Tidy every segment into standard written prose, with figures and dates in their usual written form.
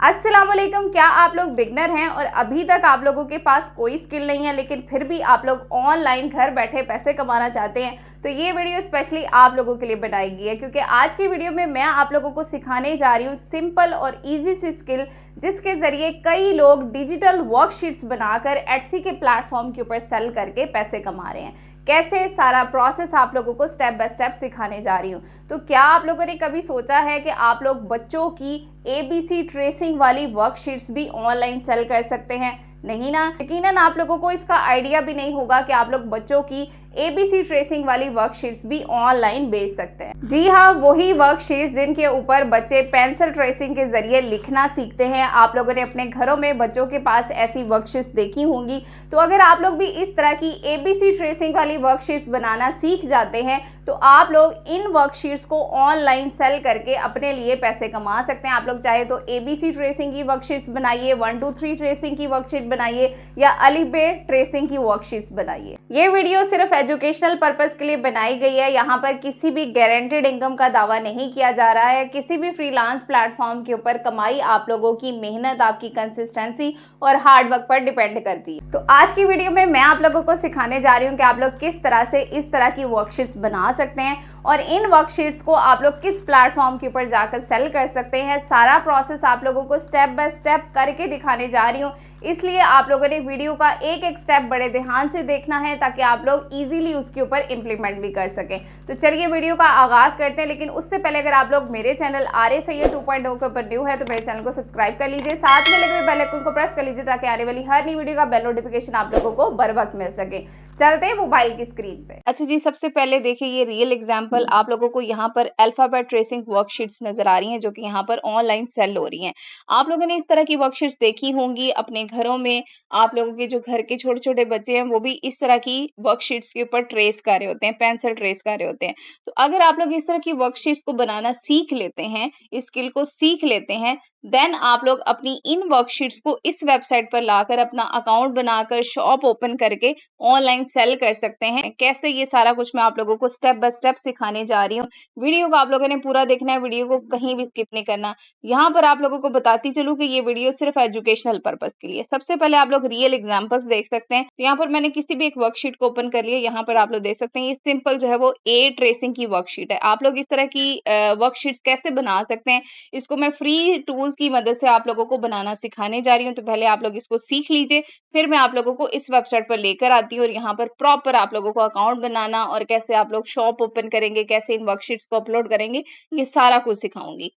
अस्सलामुअलैकुम। क्या आप लोग बिगनर हैं और अभी तक आप लोगों के पास कोई स्किल नहीं है, लेकिन फिर भी आप लोग ऑनलाइन घर बैठे पैसे कमाना चाहते हैं? तो ये वीडियो स्पेशली आप लोगों के लिए बनाई गई है, क्योंकि आज की वीडियो में मैं आप लोगों को सिखाने जा रही हूँ सिंपल और इजी सी स्किल, जिसके जरिए कई लोग डिजिटल वर्कशीट्स बनाकर एटसी के प्लेटफॉर्म के ऊपर सेल करके पैसे कमा रहे हैं। कैसे, सारा प्रोसेस आप लोगों को स्टेप बाय स्टेप सिखाने जा रही हूँ। तो क्या आप लोगों ने कभी सोचा है कि आप लोग बच्चों की एबीसी ट्रेसिंग वाली वर्कशीट्स भी ऑनलाइन सेल कर सकते हैं? नहीं ना। यकीनन आप लोगों को इसका आइडिया भी नहीं होगा कि आप लोग बच्चों की एबीसी ट्रेसिंग वाली वर्कशीट्स भी ऑनलाइन बेच सकते हैं। जी हाँ, वही वर्कशीट्स जिनके ऊपर बच्चे पेंसिल ट्रेसिंग के जरिए लिखना सीखते हैं। आप लोगों ने अपने घरों में बच्चों के पास ऐसी वर्कशीट्स देखी होंगी। तो अगर आप लोग भी इस तरह की एबीसी ट्रेसिंग वाली वर्कशीट्स बनाना सीख जाते हैं तो आप लोग इन वर्कशीट्स को ऑनलाइन सेल करके अपने लिए पैसे कमा सकते हैं। आप लोग चाहे तो एबीसी ट्रेसिंग की वर्कशीट्स बनाइए, 1 2 3 ट्रेसिंग की वर्कशीट बनाइए, या अलिफ बे ट्रेसिंग की वर्कशीट्स बनाइए। ये वीडियो सिर्फ एजुकेशनल पर्पस के लिए बनाई गई है। यहाँ पर किसी भी गारंटेड इनकम का दावा नहीं किया जा रहा है। किसी भी फ्रीलांस प्लेटफॉर्म के ऊपर कमाई आप लोगों की मेहनत, आपकी कंसिस्टेंसी और हार्ड वर्क पर डिपेंड करती है। तो आज की वीडियो में मैं आप लोगों को सिखाने जा रही हूँ कि आप लोग किस तरह से इस तरह की वर्कशीट्स बना सकते हैं और इन वर्कशीट्स को आप लोग किस प्लेटफॉर्म के ऊपर जाकर सेल कर सकते हैं। सारा प्रोसेस आप लोगों को स्टेप बाय स्टेप करके दिखाने जा रही हूँ, इसलिए आप लोगों ने वीडियो का एक एक स्टेप बड़े ध्यान से देखना है ताकि आप लोग इजीली उसके ऊपर इंप्लीमेंट भी कर सकें। तो चलिए वीडियो का आगाज करते हैं, लेकिन उससे पहले अगर आप लोग मेरे चैनल आर्य सैयद 2.0 के ऊपर न्यू है तो मेरे चैनल को सब्सक्राइब कर लीजिए, साथ में लगे हुए बेल आइकन को प्रेस कर लीजिए ताकि आने वाली हर नई वीडियो का बेल नोटिफिकेशन आप लोगों को बर वक्त मिल सके। चलते हैं मोबाइल की स्क्रीन पे। अच्छा जी, सबसे पहले देखिए ये रियल एग्जांपल आप लोगों को यहाँ पर अल्फाबेट ट्रेसिंग वर्कशीट्स नजर आ रही हैं, जो कि यहाँ पर ऑनलाइन सेल हो रही हैं। आप लोगों ने इस तरह की वर्कशीट्स देखी होंगी अपने घरों में। आप लोगों के जो घर के छोटे छोटे बच्चे हैं वो भी इस तरह की वर्कशीट्स के ऊपर ट्रेस कर रहे होते हैं, पेंसिल ट्रेस कर रहे होते हैं। तो अगर आप लोग इस तरह की वर्कशीट्स को बनाना सीख लेते हैं, इस स्किल को सीख लेते हैं, देन आप लोग अपनी इन वर्कशीट्स को इस वेबसाइट पर लाकर अपना अकाउंट बनाकर शॉप ओपन करके ऑनलाइन सेल कर सकते हैं। कैसे, ये सारा कुछ मैं आप लोगों को स्टेप बाय स्टेप सिखाने जा रही हूँ। वीडियो को आप लोगों ने पूरा देखना है, वीडियो को कहीं भी स्किप नहीं करना। यहाँ पर आप लोगों को बताती चलूँ कि ये वीडियो सिर्फ एजुकेशनल पर्पस के लिए। सबसे पहले आप लोग रियल एग्जाम्पल्स देख सकते हैं। तो यहाँ पर मैंने किसी भी एक वर्कशीट को ओपन कर लिया। यहाँ पर आप लोग देख सकते हैं ये सिंपल जो है वो ए ट्रेसिंग की वर्कशीट है। आप लोग इस तरह की वर्कशीट कैसे बना सकते हैं, इसको मैं फ्री टूल की मदद से आप लोगों को बनाना सिखाने जा रही हूँ। तो पहले आप लोग इसको सीख लीजिए, फिर मैं आप लोगों को इस वेबसाइट पर लेकर आती हूँ और यहाँ पर प्रॉपर आप लोगों को अकाउंट बनाना और कैसे आप लोग शॉप ओपन करेंगे, कैसे इन वर्कशीट्स को अपलोड करेंगे, ये सारा कुछ सिखाऊंगी।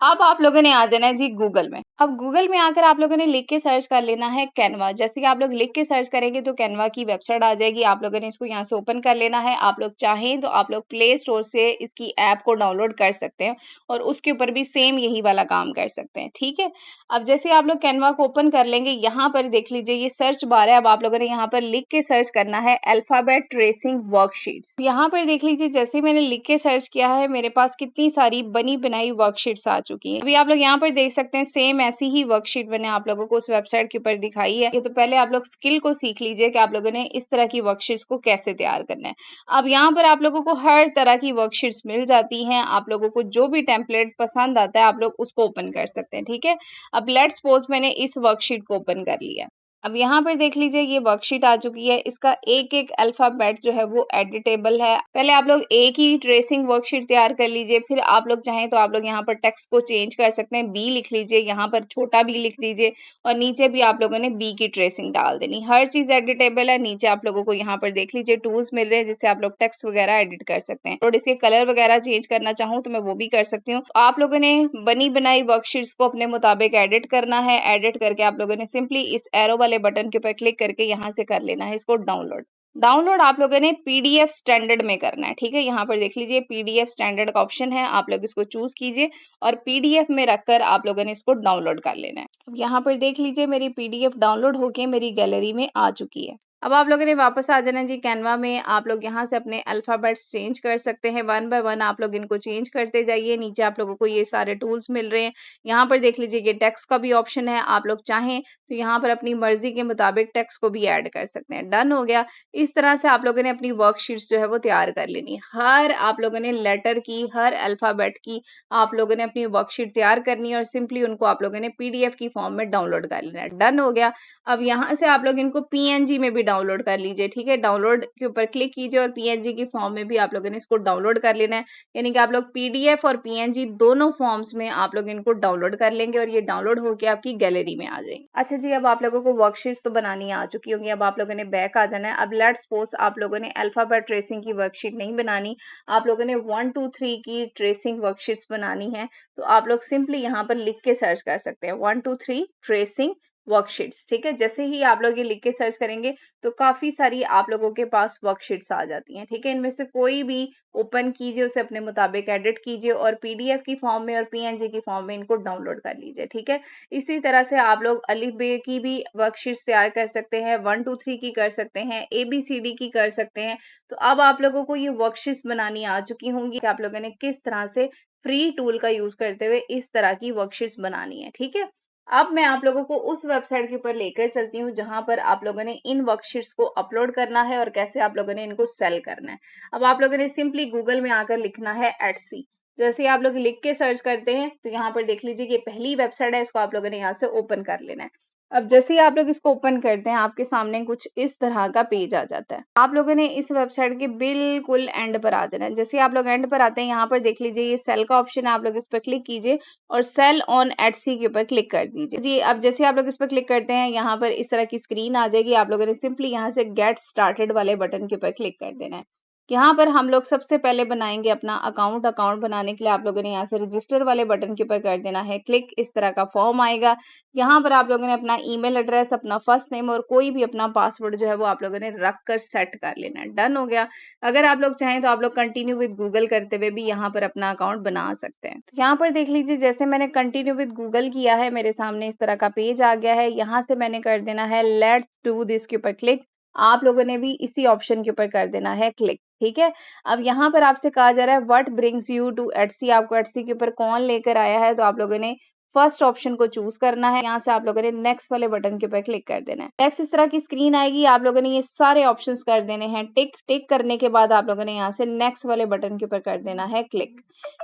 अब आप लोगों ने आ जाना है जी गूगल में। अब गूगल में आकर आप लोगों ने लिख के सर्च कर लेना है कैनवा। जैसे कि आप लोग लिख के सर्च करेंगे तो कैनवा की वेबसाइट आ जाएगी। आप लोगों ने इसको यहाँ से ओपन कर लेना है। आप लोग चाहें तो आप लोग प्ले स्टोर से इसकी ऐप को डाउनलोड कर सकते हैं और उसके ऊपर भी सेम यही वाला काम कर सकते हैं। ठीक है, अब जैसे आप लोग कैनवा को ओपन कर लेंगे, यहाँ पर देख लीजिए ये सर्च बार है। अब आप लोगों ने यहाँ पर लिख के सर्च करना है अल्फाबेट ट्रेसिंग वर्कशीट्स। यहाँ पर देख लीजिए जैसे मैंने लिख के सर्च किया है, मेरे पास कितनी सारी बनी बनाई वर्कशीट्स आ चुकी है। अभी आप लोग यहाँ पर देख सकते हैं सेम ऐसी ही वर्कशीट मैंने आप लोगों को उस वेबसाइट के ऊपर दिखाई है। ये तो पहले आप लोग स्किल को सीख लीजिए कि आप लोगों ने इस तरह की वर्कशीट्स को कैसे तैयार करना है। अब यहाँ पर आप लोगों को हर तरह की वर्कशीट्स मिल जाती हैं। आप लोगों को जो भी टेम्पलेट पसंद आता है आप लोग उसको ओपन कर सकते हैं। ठीक है, अब लेट्स सपोज मैंने इस वर्कशीट को ओपन कर लिया। अब यहाँ पर देख लीजिए ये वर्कशीट आ चुकी है। इसका एक एक अल्फाबेट जो है वो एडिटेबल है। पहले आप लोग एक ही ट्रेसिंग वर्कशीट तैयार कर लीजिए, फिर आप लोग चाहें तो आप लोग यहाँ पर टेक्स्ट को चेंज कर सकते हैं। बी लिख लीजिए, यहाँ पर छोटा बी लिख दीजिए और नीचे भी आप लोगों ने बी की ट्रेसिंग डाल देनी। हर चीज एडिटेबल है। नीचे आप लोगों को यहाँ पर देख लीजिए टूल्स मिल रहे हैं जिससे आप लोग टेक्स्ट वगैरह एडिट कर सकते हैं और इसके कलर वगैरह चेंज करना चाहूँ तो मैं वो भी कर सकती हूँ। आप लोगों ने बनी बनाई वर्कशीट्स को अपने मुताबिक एडिट करना है। एडिट करके आप लोगों ने सिंपली इस एरो वाले बटन के ऊपर क्लिक करके यहाँ से कर लेना है इसको डाउनलोड आप लोगों ने पीडीएफ स्टैंडर्ड में करना है। ठीक है, यहाँ पर देख लीजिए पीडीएफ स्टैंडर्ड का ऑप्शन है, आप लोग इसको चूज कीजिए और पीडीएफ में रखकर आप लोगों ने इसको डाउनलोड कर लेना है। अब यहाँ पर देख लीजिए मेरी पीडीएफ डाउनलोड होके मेरी गैलरी में आ चुकी है। अब आप लोगों ने वापस आ जाना जी कैनवा में। आप लोग यहाँ से अपने अल्फ़ाबेट्स चेंज कर सकते हैं, वन बाय वन आप लोग इनको चेंज करते जाइए। नीचे आप लोगों को ये सारे टूल्स मिल रहे हैं। यहाँ पर देख लीजिए कि टेक्स्ट का भी ऑप्शन है, आप लोग चाहें तो यहाँ पर अपनी मर्ज़ी के मुताबिक टेक्स्ट को भी ऐड कर सकते हैं। डन हो गया। इस तरह से आप लोगों ने अपनी वर्कशीट्स जो है वो तैयार कर लेनी है। हर आप लोगों ने लेटर की, हर अल्फ़ाबेट की आप लोगों ने अपनी वर्कशीट तैयार करनी है और सिंपली उनको आप लोगों ने पीडीएफ की फॉर्म में डाउनलोड कर लेना है। डन हो गया। अब यहाँ से आप लोग इनको पीएनजी में भी डाउनलोड कर लीजिए, ठीक है। डाउनलोड के ऊपर क्लिक कीजिए और पीएनजी की फॉर्म में भी आप लोगों ने इसको डाउनलोड कर लेना है। यानी कि आप लोग पीडीएफ और पीएनजी दोनों फॉर्म्स में आप लोग इनको डाउनलोड कर लेंगे और ये डाउनलोड होकर आपकी गैलरी में आ जाएंगे। अच्छा जी, अब आप लोगों को वर्कशीट्स तो बनानी आ चुकी होंगी। अब आप लोगों ने बैक आ जाना है। अब लेट्स सपोज आप लोगों ने अल्फाबेट ट्रेसिंग की वर्कशीट नहीं बनानी, आप लोगों ने 1 2 3 की ट्रेसिंग वर्कशीट्स बनानी है, तो आप लोग सिंपली यहाँ पर लिख के सर्च कर सकते हैं 1 2 3 ट्रेसिंग वर्कशीट्स, ठीक है। जैसे ही आप लोग ये लिख के सर्च करेंगे तो काफी सारी आप लोगों के पास वर्कशीट्स आ जाती हैं, ठीक है। इनमें से कोई भी ओपन कीजिए, उसे अपने मुताबिक एडिट कीजिए और पीडीएफ की फॉर्म में और पीएनजी की फॉर्म में इनको डाउनलोड कर लीजिए, ठीक है। इसी तरह से आप लोग अलिफ बे की भी वर्कशीट्स तैयार कर सकते हैं, 1 2 3 की कर सकते हैं, ABCD की कर सकते हैं। तो अब आप लोगों को ये वर्कशीट्स बनानी आ चुकी होंगी कि आप लोगों ने किस तरह से फ्री टूल का यूज करते हुए इस तरह की वर्कशीट्स बनानी है, ठीक है। अब मैं आप लोगों को उस वेबसाइट के ऊपर लेकर चलती हूँ जहां पर आप लोगों ने इन वर्कशीट्स को अपलोड करना है और कैसे आप लोगों ने इनको सेल करना है। अब आप लोगों ने सिंपली गूगल में आकर लिखना है एटसी। जैसे ही आप लोग लिख के सर्च करते हैं तो यहाँ पर देख लीजिए कि पहली वेबसाइट है, इसको आप लोगों ने यहाँ से ओपन कर लेना है। अब जैसे ही आप लोग इसको ओपन करते हैं आपके सामने कुछ इस तरह का पेज आ जाता है। आप लोगों ने इस वेबसाइट के बिल्कुल एंड पर आ जाना है। जैसे ही आप लोग एंड पर आते हैं यहाँ पर देख लीजिए ये सेल का ऑप्शन है, आप लोग इस पर क्लिक कीजिए और सेल ऑन एटसी के ऊपर क्लिक कर दीजिए जी। अब जैसे आप लोग इस पर क्लिक करते हैं यहाँ पर इस तरह की स्क्रीन आ जाएगी। आप लोगों ने सिंपली यहाँ से गेट स्टार्टेड वाले बटन के ऊपर क्लिक कर देना है। यहाँ पर हम लोग सबसे पहले बनाएंगे अपना अकाउंट। अकाउंट बनाने के लिए आप लोगों ने यहाँ से रजिस्टर वाले बटन के ऊपर कर देना है क्लिक। इस तरह का फॉर्म आएगा। यहाँ पर आप लोगों ने अपना ईमेल एड्रेस, अपना फर्स्ट नेम और कोई भी अपना पासवर्ड जो है वो आप लोगों ने रख कर सेट कर लेना है। डन हो गया। अगर आप लोग चाहें तो आप लोग कंटिन्यू विद गूगल करते हुए भी यहाँ पर अपना अकाउंट बना सकते हैं। तो यहाँ पर देख लीजिए जैसे मैंने कंटिन्यू विद गूगल किया है, मेरे सामने इस तरह का पेज आ गया है। यहाँ से मैंने कर देना है लेट्स डू दिस के ऊपर क्लिक। आप लोगों ने भी इसी ऑप्शन के ऊपर कर देना है क्लिक, ठीक है। अब यहाँ पर आपसे कहा जा रहा है what brings you to Etsy, आपको एटसी के ऊपर कौन लेकर आया है, तो आप लोगों ने फर्स्ट ऑप्शन को चूज करना है। यहाँ से आप लोगों ने नेक्स्ट वाले बटन के ऊपर क्लिक कर देना है। नेक्स्ट इस तरह की स्क्रीन आएगी। आप लोगों ने ये सारे ऑप्शंस कर देने हैं टिक। टिक करने के बाद आप लोगों ने यहाँ से नेक्स्ट वाले बटन के ऊपर कर देना है क्लिक।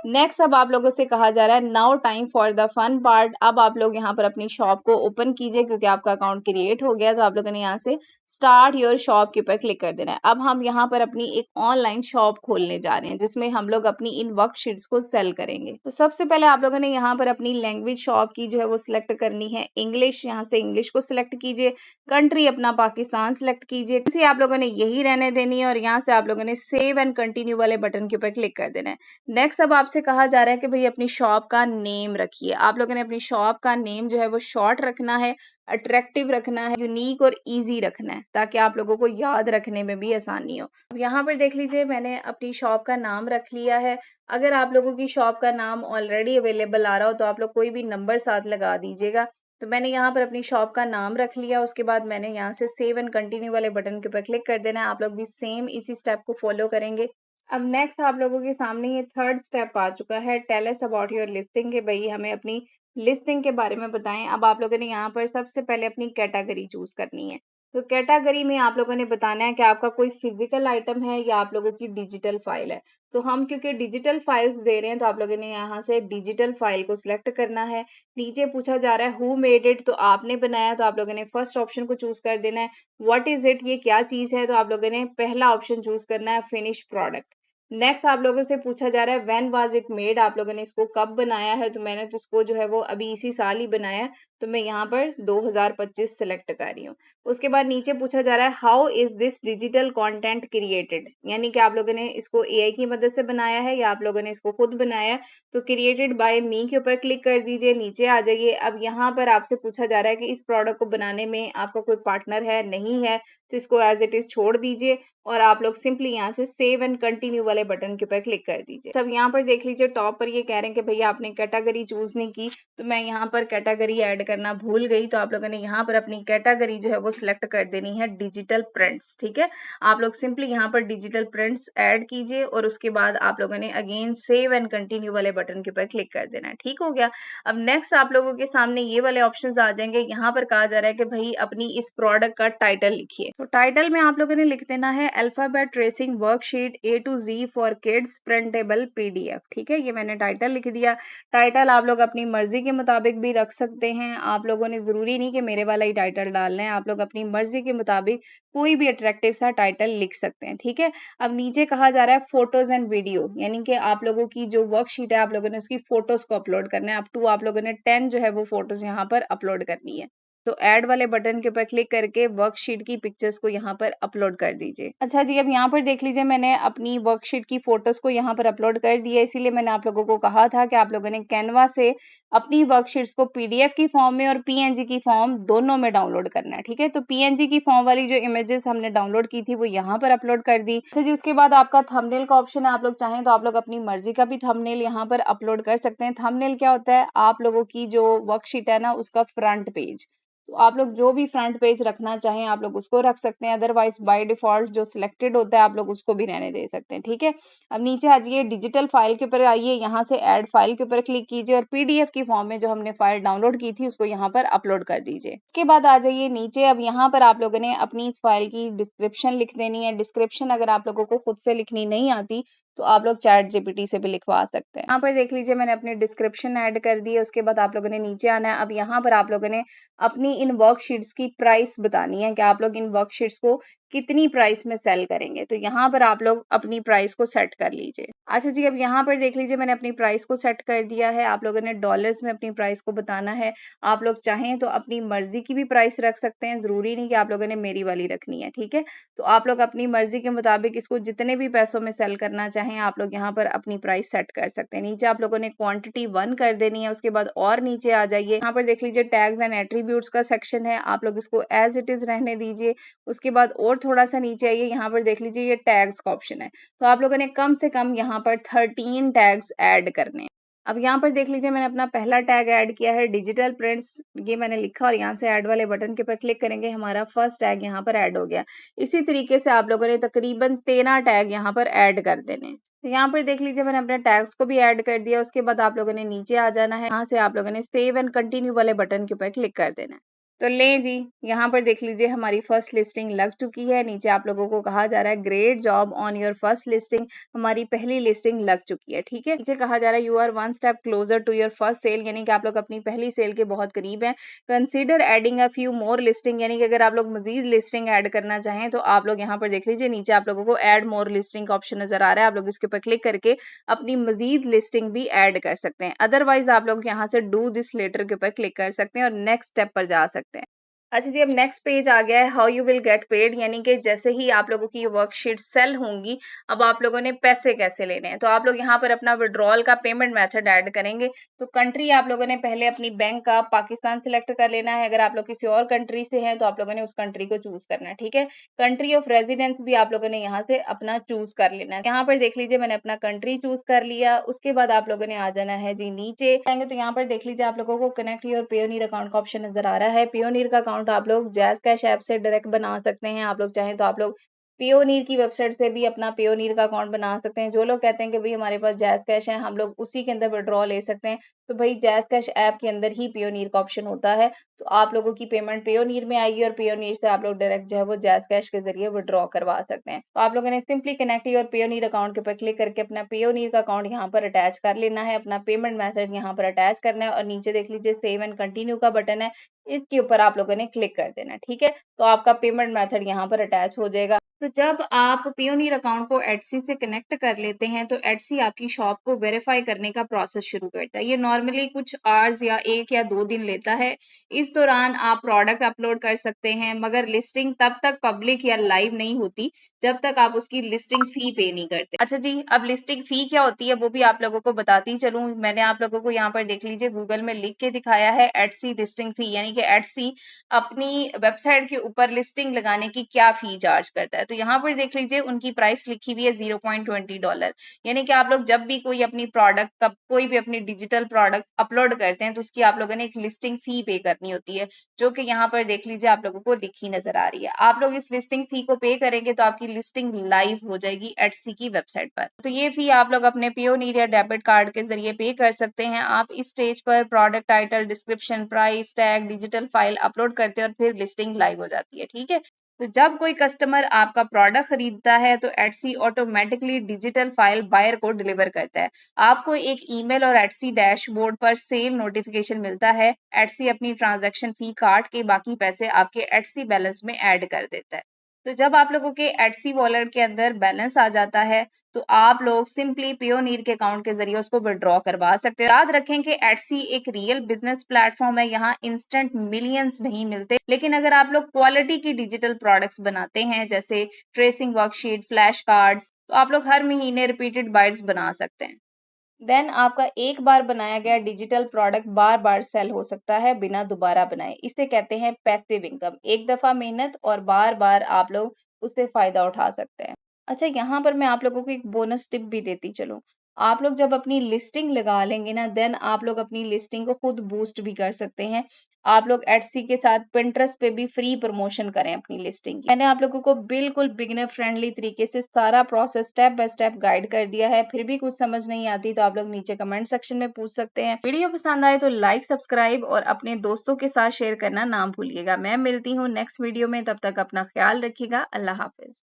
नेक्स्ट अब आप लोगों से कहा जा रहा है now time for the fun part. अब आप लोग यहाँ पर अपनी शॉप को ओपन कीजिए क्योंकि आपका अकाउंट क्रिएट हो गया। तो आप लोगों ने यहाँ से स्टार्ट योर शॉप के ऊपर क्लिक कर देना है। अब हम यहाँ पर अपनी एक ऑनलाइन शॉप खोलने जा रहे हैं जिसमें हम लोग अपनी इन वर्कशीट्स को सेल करेंगे। तो सबसे पहले आप लोगों ने यहाँ पर अपनी लैंग्वेज शॉप की जो है वो सिलेक्ट करनी है इंग्लिश। यहाँ से इंग्लिश को सिलेक्ट कीजिए। कंट्री अपना पाकिस्तान सिलेक्ट कीजिए। इसे आप लोगों ने यही रहने देनी है और यहाँ से आप लोगों ने सेव एंड कंटिन्यू वाले बटन के ऊपर क्लिक कर देना है। नेक्स्ट अब आपसे कहा जा रहा है कि भाई अपनी शॉप का नेम रखिए। आप लोगों ने अपनी शॉप का नेम जो है वो शॉर्ट रखना है, अट्रैक्टिव रखना है, यूनिक और इजी रखना है ताकि आप लोगों को याद रखने में भी आसानी हो। अब यहाँ पर देख लीजिए मैंने अपनी शॉप का नाम रख लिया है। अगर आप लोगों की शॉप का नाम ऑलरेडी अवेलेबल आ रहा हो तो आप लोग कोई भी नंबर साथ लगा दीजिएगा। तो मैंने यहाँ पर अपनी शॉप का नाम रख लिया। उसके बाद मैंने यहाँ से सेव एंड कंटिन्यू वाले बटन के ऊपर क्लिक कर देना है। आप लोग भी सेम इसी स्टेप को फॉलो करेंगे। अब नेक्स्ट आप लोगों के सामने ये थर्ड स्टेप आ चुका है, tell us about your listing, के भाई हमें अपनी लिस्टिंग के बारे में बताएं। अब आप लोगों ने यहाँ पर सबसे पहले अपनी कैटेगरी चूज करनी है। तो कैटेगरी में आप लोगों ने बताना है कि आपका कोई फिजिकल आइटम है या आप लोगों की डिजिटल फाइल है। तो हम क्योंकि डिजिटल फाइल्स दे रहे हैं तो आप लोगों ने यहाँ से डिजिटल फाइल को सिलेक्ट करना है। नीचे पूछा जा रहा है हु मेड इट, तो आपने बनाया तो आप लोगों ने फर्स्ट ऑप्शन को चूज कर देना है। व्हाट इज इट, ये क्या चीज है, तो आप लोगों ने पहला ऑप्शन चूज करना है फिनिश प्रोडक्ट। नेक्स्ट आप लोगों से पूछा जा रहा है व्हेन वाज इट मेड, आप लोगों ने इसको कब बनाया है। तो मैंने तो इसको जो है वो अभी इसी साल ही बनाया है, तो मैं यहाँ पर 2025 सेलेक्ट कर रही हूँ। उसके बाद नीचे पूछा जा रहा है how is this digital content created, यानी कि आप लोगों ने इसको एआई की मदद से बनाया है या आप लोगों ने इसको खुद बनाया है। तो क्रिएटेड बाय मी के ऊपर क्लिक कर दीजिए, नीचे आ जाइए। अब यहाँ पर आपसे पूछा जा रहा है कि इस प्रोडक्ट को बनाने में आपका कोई पार्टनर है, नहीं है, तो इसको एज इट इज छोड़ दीजिए। और आप लोग सिंपली यहाँ से सेव एंड कंटिन्यू वाले बटन के ऊपर क्लिक कर दीजिए। सब यहाँ पर देख लीजिए टॉप पर ये कह रहे हैं कि भैया आपने कैटेगरी चूज नहीं की, तो मैं यहाँ पर कैटेगरी ऐड करना भूल गई, तो आप लोगों ने यहाँ पर अपनी कैटेगरी जो है वो सिलेक्ट कर देनी है डिजिटल प्रिंट्स। ठीक है, आप लोग सिंपली यहाँ पर डिजिटल प्रिंट्स ऐड कीजिए और उसके बाद आप लोगों ने अगेन सेव एंड कंटिन्यू वाले बटन के ऊपर क्लिक कर देना है। ठीक हो गया। अब नेक्स्ट आप लोगों के सामने ये वाले ऑप्शंस आ जाएंगे। यहाँ पर कहा जा रहा है कि भाई अपनी इस प्रोडक्ट का टाइटल लिखिए, तो टाइटल में आप लोगों ने लिख देना है alphabet tracing worksheet A to Z for kids printable PDF। ठीक है, ये मैंने टाइटल लिख दिया। टाइटल आप लोग अपनी मर्जी के मुताबिक भी रख सकते हैं, आप लोगों ने जरूरी नहीं कि मेरे वाला ही टाइटल डालना है, आप लोग अपनी मर्जी के मुताबिक कोई भी अट्रैक्टिव सा टाइटल लिख सकते हैं। ठीक है, अब नीचे कहा जा रहा है फोटोज एंड वीडियो, यानी कि आप लोगों की जो वर्कशीट है आप लोगों ने उसकी फोटोज को अपलोड करना है। अप टू आप लोगों ने 10 जो है वो फोटोज यहाँ पर अपलोड करनी है। तो ऐड वाले बटन के ऊपर क्लिक करके वर्कशीट की पिक्चर्स को यहाँ पर अपलोड कर दीजिए। अच्छा जी, अब यहाँ पर देख लीजिए मैंने अपनी वर्कशीट की फोटोज को यहाँ पर अपलोड कर दिया, इसीलिए मैंने आप लोगों को कहा था कि आप लोगों ने कैनवा से अपनी वर्कशीट्स को PDF की फॉर्म में और PNG की फॉर्म दोनों में डाउनलोड करना है। ठीक है, तो PNG की फॉर्म वाली जो इमेजेस हमने डाउनलोड की थी वो यहाँ पर अपलोड कर दी। अच्छा जी, उसके बाद आपका थंबनेल का ऑप्शन है, आप लोग चाहें तो आप लोग अपनी मर्जी का भी थंबनेल यहाँ पर अपलोड कर सकते हैं। थंबनेल क्या होता है, आप लोगों की जो वर्कशीट है ना उसका फ्रंट पेज, तो आप लोग जो भी फ्रंट पेज रखना चाहें आप लोग उसको रख सकते हैं, अदरवाइज बाय डिफॉल्ट जो सिलेक्टेड होता है आप लोग उसको भी रहने दे सकते हैं। ठीक है, अब नीचे आ जाइए, डिजिटल फाइल के ऊपर आइए, यहाँ से ऐड फाइल के ऊपर क्लिक कीजिए और PDF की फॉर्म में जो हमने फाइल डाउनलोड की थी उसको यहाँ पर अपलोड कर दीजिए। इसके बाद आ जाइए नीचे, अब यहाँ पर आप लोगों ने अपनी इस फाइल की डिस्क्रिप्शन लिख देनी है। डिस्क्रिप्शन अगर आप लोगों को खुद से लिखनी नहीं आती तो आप लोग चैट GPT से भी लिखवा सकते हैं। यहाँ पर देख लीजिए मैंने अपनी डिस्क्रिप्शन ऐड कर दी है। उसके बाद आप लोगों ने नीचे आना है। अब यहाँ पर आप लोगों ने अपनी इन वर्कशीट्स की प्राइस बतानी है कि आप लोग इन वर्कशीट्स को कितनी प्राइस में सेल करेंगे, तो यहाँ पर आप लोग अपनी प्राइस को सेट कर लीजिए। अच्छा जी, अब यहाँ पर देख लीजिए मैंने अपनी प्राइस को सेट कर दिया है। आप लोगों ने डॉलर्स में अपनी प्राइस को बताना है। आप लोग चाहें तो अपनी मर्जी की भी प्राइस रख सकते हैं, जरूरी नहीं कि आप लोगों ने मेरी वाली रखनी है। ठीक है, तो आप लोग अपनी मर्जी के मुताबिक इसको जितने भी पैसों में सेल करना चाहें आप लोग यहाँ पर अपनी प्राइस सेट कर सकते हैं। नीचे आप लोगों ने क्वांटिटी 1 कर देनी है। उसके बाद और नीचे आ जाइए, यहाँ पर देख लीजिए टैग्स एंड एट्रीब्यूट्स का सेक्शन है, आप लोग इसको एज इट इज रहने दीजिए। उसके बाद और थोड़ा सा नीचे आइए, यहाँ पर देख लीजिए ये टैग्स का ऑप्शन है, तो आप लोगों ने कम से कम यहाँ पर 13 टैग्स ऐड करने हैं। अब यहाँ पर देख लीजिए मैंने अपना पहला टैग ऐड किया है डिजिटल प्रिंट्स, ये मैंने लिखा और यहाँ से ऐड वाले बटन के ऊपर क्लिक करेंगे, हमारा फर्स्ट टैग यहाँ पर ऐड हो गया। इसी तरीके से आप लोगों ने तकरीबन 13 टैग यहाँ पर ऐड कर देने हैं। तो यहाँ पर देख लीजिए मैंने अपने टैग्स को भी ऐड कर दिया। उसके बाद आप लोगों ने नीचे आ जाना है, यहाँ से आप लोगों ने सेव एंड कंटिन्यू वाले बटन के ऊपर क्लिक कर देना है। तो लें जी, यहाँ पर देख लीजिए हमारी फर्स्ट लिस्टिंग लग चुकी है। नीचे आप लोगों को कहा जा रहा है great job on your first listing, हमारी पहली लिस्टिंग लग चुकी है। ठीक है, नीचे कहा जा रहा है you are 1 step closer to your first sale, यानी कि आप लोग अपनी पहली सेल के बहुत करीब हैं। Consider adding a few more listing, यानी कि अगर आप लोग मजीद लिस्टिंग ऐड करना चाहें तो आप लोग यहाँ पर देख लीजिए नीचे आप लोगों को ऐड मोर लिस्टिंग का ऑप्शन नजर आ रहा है, आप लोग इसके ऊपर क्लिक करके अपनी मजीद लिस्टिंग भी ऐड कर सकते हैं। अदरवाइज आप लोग यहाँ से डू दिस लेटर के ऊपर क्लिक कर सकते हैं और नेक्स्ट स्टेप पर जा सकते हैं। अच्छा जी, अब नेक्स्ट पेज आ गया है how you will get paid, यानी कि जैसे ही आप लोगों की वर्कशीट सेल होंगी अब आप लोगों ने पैसे कैसे लेने हैं। तो आप लोग यहाँ पर अपना विड्रॉल का पेमेंट मेथड ऐड करेंगे। तो कंट्री आप लोगों ने पहले अपनी बैंक का पाकिस्तान सिलेक्ट कर लेना है। अगर आप लोग किसी और कंट्री से हैं तो आप लोगों ने उस कंट्री को चूज करना है। ठीक है, कंट्री ऑफ रेजिडेंस भी आप लोगों ने यहाँ से अपना चूज कर लेना है। यहाँ पर देख लीजिए मैंने अपना कंट्री चूज कर लिया। उसके बाद आप लोगों ने आ जाना है जी नीचे आएंगे तो यहाँ पर देख लीजिए आप लोगों को कनेक्ट योर पेयोनीर अकाउंट का ऑप्शन नजर आ रहा है। पेयोनीर का अकाउंट आप लोग जैज़ कैश ऐप से डायरेक्ट बना सकते हैं। आप लोग चाहें तो आप लोग पेयोनीर की वेबसाइट से भी अपना पेयोनीर का अकाउंट बना सकते हैं। जो लोग कहते हैं कि भाई हमारे पास जैज़ कैश है, हम लोग उसी के अंदर विड्रॉ ले सकते हैं, तो भाई जैज़ कैश ऐप के अंदर ही पेयोनीर का ऑप्शन होता है। तो आप लोगों की पेमेंट पेयोनीर में आएगी और पेयोनीर से आप लोग डायरेक्ट जो है वो जैज़ कैश के जरिए विड्रॉ करवा सकते हैं। तो आप लोगों ने simply connect your Payoneer account के ऊपर क्लिक करके अपना पेयोनीर का अकाउंट यहाँ पर अटैच कर लेना है, अपना पेमेंट मेथड यहाँ पर अटैच करना है और नीचे देख लीजिए सेव एंड कंटिन्यू का बटन है, इसके ऊपर आप लोगों ने क्लिक कर देना है। ठीक है, तो आपका पेमेंट मेथड यहाँ पर अटैच हो जाएगा। तो जब आप पेयोनीर अकाउंट को एटसी से कनेक्ट कर लेते हैं तो एटसी आपकी शॉप को वेरीफाई करने का प्रोसेस शुरू करता है। ये नॉर्मली कुछ आवर्स या 1 या 2 दिन लेता है। इस दौरान आप प्रोडक्ट अपलोड कर सकते हैं, मगर लिस्टिंग तब तक पब्लिक या लाइव नहीं होती जब तक आप उसकी लिस्टिंग फी पे नहीं करते। अच्छा जी, अब लिस्टिंग फी क्या होती है वो भी आप लोगों को बताती चलूं। मैंने आप लोगों को यहाँ पर देख लीजिए गूगल में लिख के दिखाया है एटसी लिस्टिंग फी, यानी हैं कि एटसी अपनी वेबसाइट के ऊपर लिस्टिंग लगाने की क्या फी चार्ज करता है। तो यहाँ पर देख लीजिए उनकी प्राइस लिखी हुई है $0.20, यानी कि आप लोग जब भी कोई अपनी प्रोडक्ट का कोई भी अपनी डिजिटल प्रोडक्ट अपलोड करते हैं तो उसकी आप लोगों ने एक लिस्टिंग फी पे करनी होती है, जो कि यहाँ पर देख लीजिए आप लोगों को लिखी नजर आ रही है। आप लोग इस लिस्टिंग फी को पे करेंगे तो आपकी लिस्टिंग लाइव हो जाएगी एटसी की वेबसाइट पर। तो ये फी आप लोग अपने पेयोनीर या डेबिट कार्ड के जरिए पे कर सकते हैं। आप इस स्टेज पर product title, description, price tag, digital file upload करते हैं और फिर लिस्टिंग लाइव हो जाती है। ठीक है, तो जब कोई कस्टमर आपका प्रोडक्ट खरीदता है तो Etsy automatically digital file buyer को डिलीवर करता है। आपको एक ईमेल और एटसी डैशबोर्ड पर सेल नोटिफिकेशन मिलता है। एटसी अपनी ट्रांजैक्शन फी काट के बाकी पैसे आपके एटसी बैलेंस में ऐड कर देता है। तो जब आप लोगों के एटसी वॉलेट के अंदर बैलेंस आ जाता है तो आप लोग सिंपली पेयोनीर के अकाउंट के जरिए उसको विड्रॉ करवा सकते हो। याद रखें कि एटसी एक रियल बिजनेस प्लेटफॉर्म है, यहाँ इंस्टेंट मिलियंस नहीं मिलते, लेकिन अगर आप लोग क्वालिटी की डिजिटल प्रोडक्ट्स बनाते हैं जैसे ट्रेसिंग वर्कशीट, फ्लैश कार्ड्स, तो आप लोग हर महीने रिपीटेड बाइट्स बना सकते हैं। देन आपका एक बार बनाया गया डिजिटल प्रोडक्ट बार बार सेल हो सकता है बिना दोबारा बनाए। इसे कहते हैं पैसिव इनकम। एक दफा मेहनत और बार बार आप लोग उससे फायदा उठा सकते हैं। अच्छा, यहाँ पर मैं आप लोगों को एक बोनस टिप भी देती चलूं। आप लोग जब अपनी लिस्टिंग लगा लेंगे ना, देन आप लोग अपनी लिस्टिंग को खुद बूस्ट भी कर सकते हैं। आप लोग एटसी के साथ पिंटरेस्ट पे भी फ्री प्रमोशन करें अपनी लिस्टिंग की। मैंने आप लोगों को बिल्कुल बिगिनर फ्रेंडली तरीके से सारा process step by step guide कर दिया है। फिर भी कुछ समझ नहीं आती तो आप लोग नीचे कमेंट सेक्शन में पूछ सकते हैं। वीडियो पसंद आए तो लाइक, सब्सक्राइब और अपने दोस्तों के साथ शेयर करना ना भूलिएगा। मैं मिलती हूँ नेक्स्ट वीडियो में, तब तक अपना ख्याल रखिएगा। अल्लाह हाफिज।